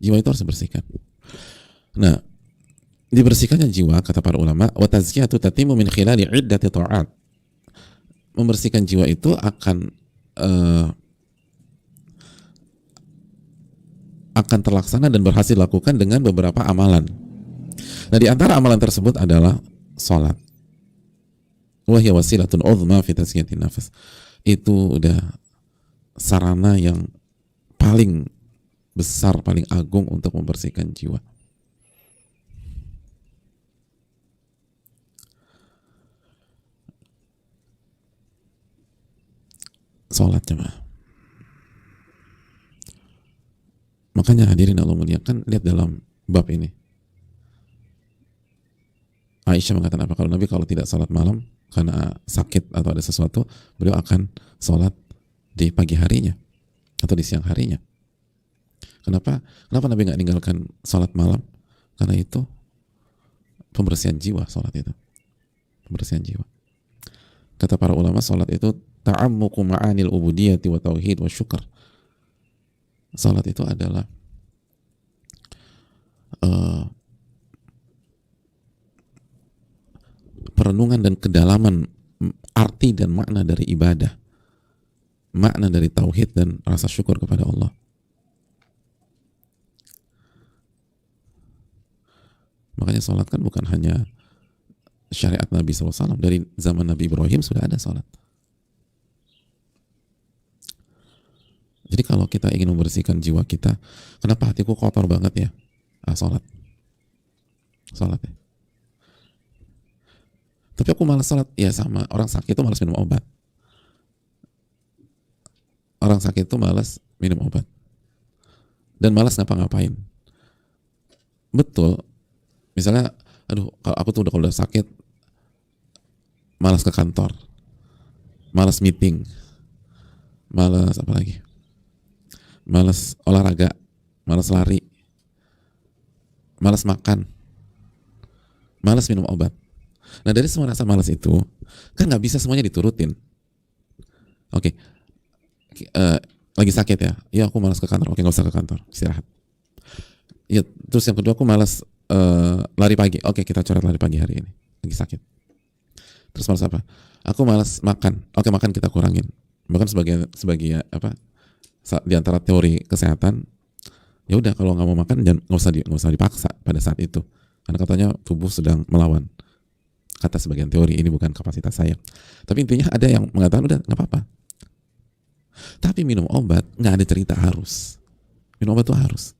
Jiwa itu harus dibersihkan. Nah, dibersihkannya jiwa, kata para ulama, wa tazkiyatu tatimu min khilali iddati ta'at. Membersihkan jiwa itu akan terlaksana dan berhasil dilakukan dengan beberapa amalan. Nah, di antara amalan tersebut adalah salat. Wa hiya wasilatun uzma fi tazkiyatin nafs. Itu udah sarana yang paling besar, paling agung untuk membersihkan jiwa. Salat, jemaah. Makanya hadirin Allah muliakan, lihat dalam bab ini. Aisyah mengatakan apa? Kalau Nabi kalau tidak salat malam karena sakit atau ada sesuatu, beliau akan salat di pagi harinya atau di siang harinya. Kenapa Nabi nggak ninggalkan salat malam? Karena itu pembersihan jiwa, salat itu. Pembersihan jiwa. Kata para ulama, salat itu ta'ammuqu ma'anil ubudiyyati wa tauhid wa syukur. Salat itu adalah perenungan dan kedalaman arti dan makna dari ibadah, makna dari tauhid dan rasa syukur kepada Allah. Makanya salat kan bukan hanya syariat Nabi SAW. Dari zaman Nabi Ibrahim sudah ada salat. Jadi kalau kita ingin membersihkan jiwa kita, kenapa hatiku kotor banget ya? Salat ya. Tapi aku malas salat. Ya sama, orang sakit itu malas minum obat. Orang sakit itu malas minum obat. Dan malas ngapa-ngapain. Betul. Misalnya, aduh, kalau aku tuh kalau udah sakit, malas ke kantor, malas meeting, malas apa lagi? Malas olahraga, malas lari, malas makan, malas minum obat. Nah, dari semua rasa malas itu kan nggak bisa semuanya diturutin. Oke, lagi sakit ya, ya aku malas ke kantor. Oke, nggak usah ke kantor, istirahat. Ya, terus yang kedua aku malas lari pagi. Oke, kita coret lari pagi hari ini, lagi sakit. Terus malas apa? Aku malas makan. Oke, makan kita kurangin. Bahkan sebagai apa? Di antara teori kesehatan, ya udah kalau nggak mau makan jangan, nggak usah dipaksa pada saat itu, karena katanya tubuh sedang melawan. Kata sebagian teori, ini bukan kapasitas saya. Tapi intinya ada yang mengatakan udah nggak apa-apa. Tapi minum obat nggak ada cerita harus. Minum obat tuh harus.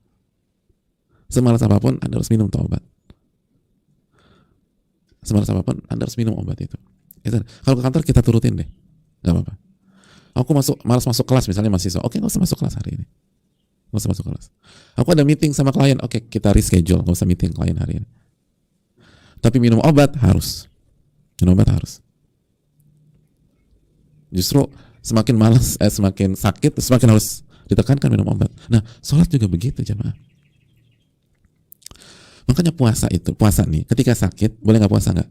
Semalas apapun Anda harus minum tuh obat. Semalas apapun Anda harus minum obat itu. Kalau ke kantor kita turutin deh, nggak apa-apa. Aku malas masuk kelas misalnya mahasiswa. Oke, nggak usah masuk kelas hari ini. Nggak usah masuk kelas. Aku ada meeting sama klien. Oke, kita reschedule. Nggak usah meeting klien hari ini. Tapi minum obat harus. Minum obat harus. Justru semakin malas, semakin sakit, semakin harus ditekankan minum obat. Nah, sholat juga begitu, jemaah. Makanya puasa nih, ketika sakit, boleh nggak puasa nggak?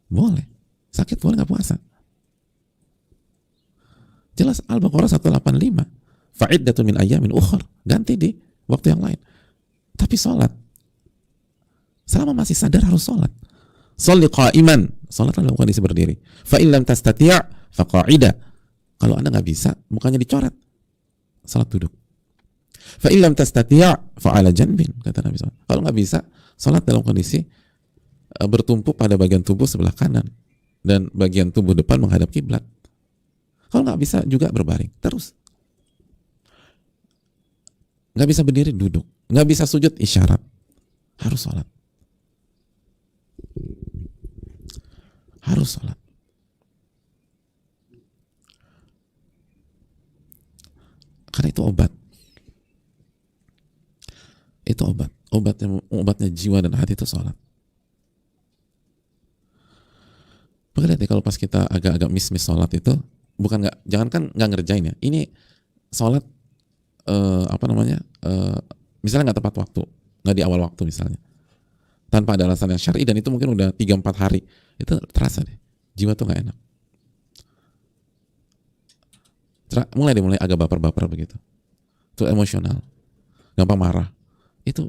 Boleh. Sakit boleh nggak puasa? Jelas Al-Baqarah 185. Fa'iddatun min ayyamin ukhar. Ganti di waktu yang lain. Tapi sholat, selama masih sadar harus sholat. Sholli qa'iman. Sholat dalam kondisi berdiri. Fa'in lam tastati' faqa'ida. Kalau Anda nggak bisa, bukannya dicoret. Sholat duduk. Fa'in lam tastati' fa'ala janbin, kata Nabi SAW. Kalau nggak bisa, sholat dalam kondisi bertumpu pada bagian tubuh sebelah kanan dan bagian tubuh depan menghadap kiblat. Kalau nggak bisa juga berbaring terus. Nggak bisa berdiri, duduk. Nggak bisa sujud, isyarat. Harus sholat. Harus sholat. Karena itu obat. Itu obat. Obatnya jiwa dan hati itu sholat. Maka lihat ya, kalau pas kita agak-agak miss sholat itu, bukan nggak, jangankan nggak ngerjain ya. Ini sholat misalnya nggak tepat waktu, nggak di awal waktu misalnya, tanpa ada alasan yang syar'i, dan itu mungkin udah 3-4 hari, itu terasa deh, jiwa tuh nggak enak. Mulai agak baper-baper begitu, tuh emosional, gampang marah, Itu.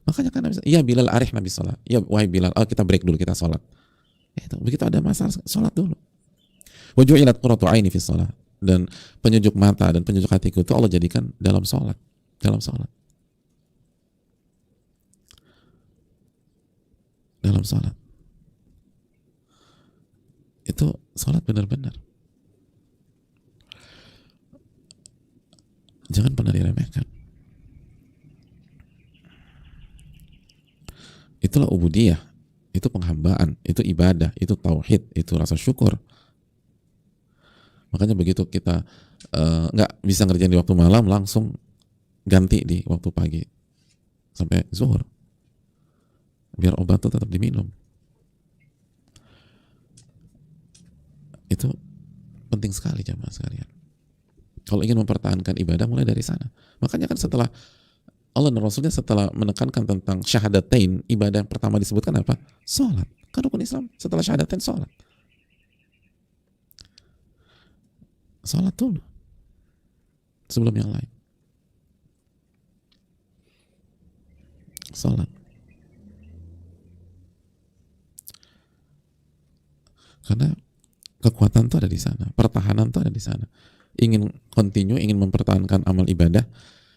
Makanya kan Nabi, ya Bilal arih Nabi sholat. Ya wahai Bilal, kita break dulu, kita sholat. Itu begitu ada masalah, sholat dulu. Wa ju'ilat qurratu aini fi sholat. Dan penyejuk mata dan penyejuk hatiku itu Allah jadikan dalam sholat. Dalam sholat. Dalam sholat. Itu sholat benar-benar. Jangan pernah diremehkan. Itulah ubudiyah, itu penghambaan, itu ibadah, itu tauhid, itu rasa syukur. Makanya begitu kita nggak bisa ngerjain di waktu malam, langsung ganti di waktu pagi sampai zuhur, biar obat itu tetap diminum. Itu penting sekali jamaah sekalian. Kalau ingin mempertahankan ibadah, mulai dari sana. Makanya kan setelah Allah dan Rasulnya setelah menekankan tentang syahadatain, ibadah yang pertama disebutkan apa? Sholat. Kan rukun Islam setelah syahadatain sholat. Sholat dulu sebelum yang lain. Sholat. Karena kekuatan itu ada di sana, pertahanan itu ada di sana. Ingin continue, ingin mempertahankan amal ibadah,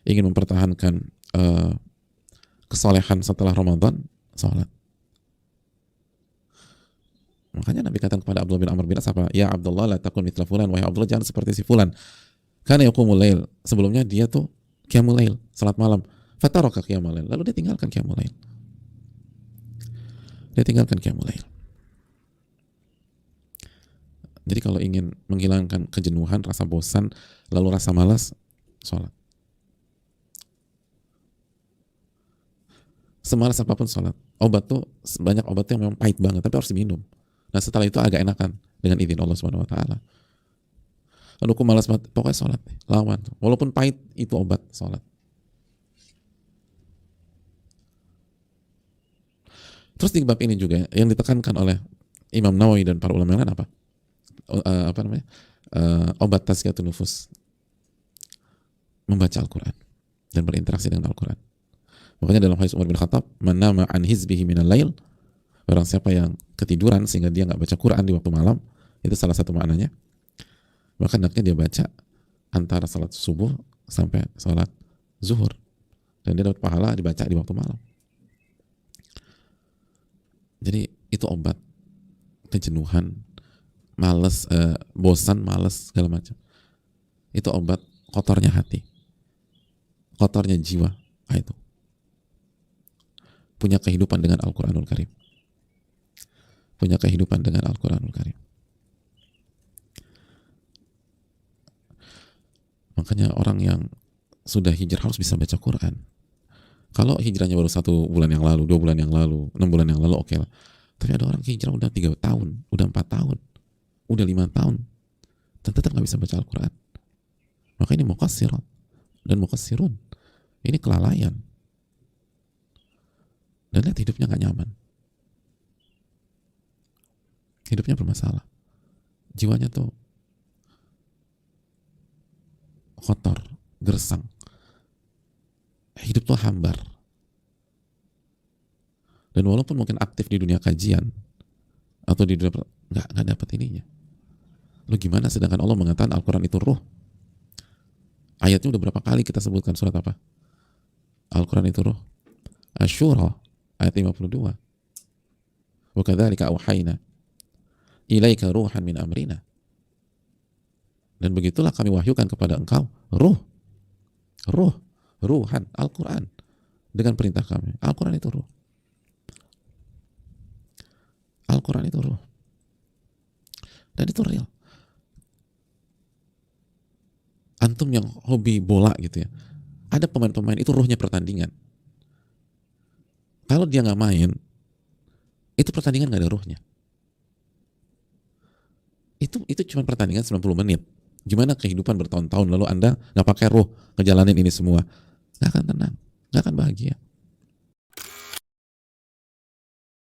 ingin mempertahankan kesolehan setelah Ramadan, sholat. Makanya Nabi katakan kepada Abdullah bin Amr bin As apa? Ya Abdullah, la takun mithla fulan. Wahai Abdullah, jangan seperti si fulan. Karena yaqumul lail. Sebelumnya dia tuh qiyamul lail, salat malam. Fataraka qiyamul lail. Lalu dia tinggalkan qiyamul lail. Dia tinggalkan qiyamul lail. Jadi kalau ingin menghilangkan kejenuhan, rasa bosan, lalu rasa malas, sholat. Semalas apapun sholat. Obat tuh, banyak obat yang memang pahit banget, tapi harus diminum. Nah setelah itu agak enakan dengan izin Allah Subhanahu Wa Taala. Lalu aku malas banget, pokoknya sholat, lawan. Walaupun pahit itu obat, sholat. Terus di bab ini juga yang ditekankan oleh Imam Nawawi dan para ulama yang lain apa? Obat tazkiyatun nufus, membaca Al-Quran dan berinteraksi dengan Al-Quran. Makanya dalam hadis Umar bin Khattab, man nama an hizbihi minal lail, orang siapa yang ketiduran sehingga dia nggak baca Quran di waktu malam, itu salah satu maknanya. Maka hendaknya dia baca antara salat subuh sampai salat zuhur, dan dia dapat pahala dibaca di waktu malam. Jadi itu obat kejenuhan, males, bosan, males, segala macam. Itu obat kotornya hati, kotornya jiwa. Itu punya kehidupan dengan Al-Quranul Karim, punya kehidupan dengan Al-Quranul Karim. Makanya orang yang sudah hijrah harus bisa baca Quran. Kalau hijrahnya baru 1 bulan yang lalu, 2 bulan yang lalu, 6 bulan yang lalu, oke lah. Tapi ada orang hijrah udah 3 tahun, udah 4 tahun, udah 5 tahun, dan tetap nggak bisa baca Al-Quran. Maka ini muqassirat dan muqassirun. Ini kelalaian. Dan lihat hidupnya nggak nyaman. Hidupnya bermasalah. Jiwanya tuh kotor, gersang. Hidup tuh hambar. Dan walaupun mungkin aktif di dunia kajian atau di dunia nggak dapat ininya. Lu gimana sedangkan Allah mengatakan Al-Quran itu ruh. Ayatnya udah berapa kali kita sebutkan, surat apa? Al-Quran itu ruh. Asy-Syura ayat 52. Wa kadzalika auhayna ilaika ruhan min amrina. Dan begitulah kami wahyukan kepada engkau ruhan, Al-Quran dengan perintah kami. Al-Quran itu ruh. Al-Quran itu ruh. Dan itu real. Antum yang hobi bola gitu ya, ada pemain-pemain itu ruhnya pertandingan. Kalau dia nggak main, itu pertandingan nggak ada ruhnya. Itu cuma pertandingan 90 menit. Gimana kehidupan bertahun-tahun lalu Anda nggak pakai ruh ngejalanin ini semua? Nggak akan tenang, nggak akan bahagia.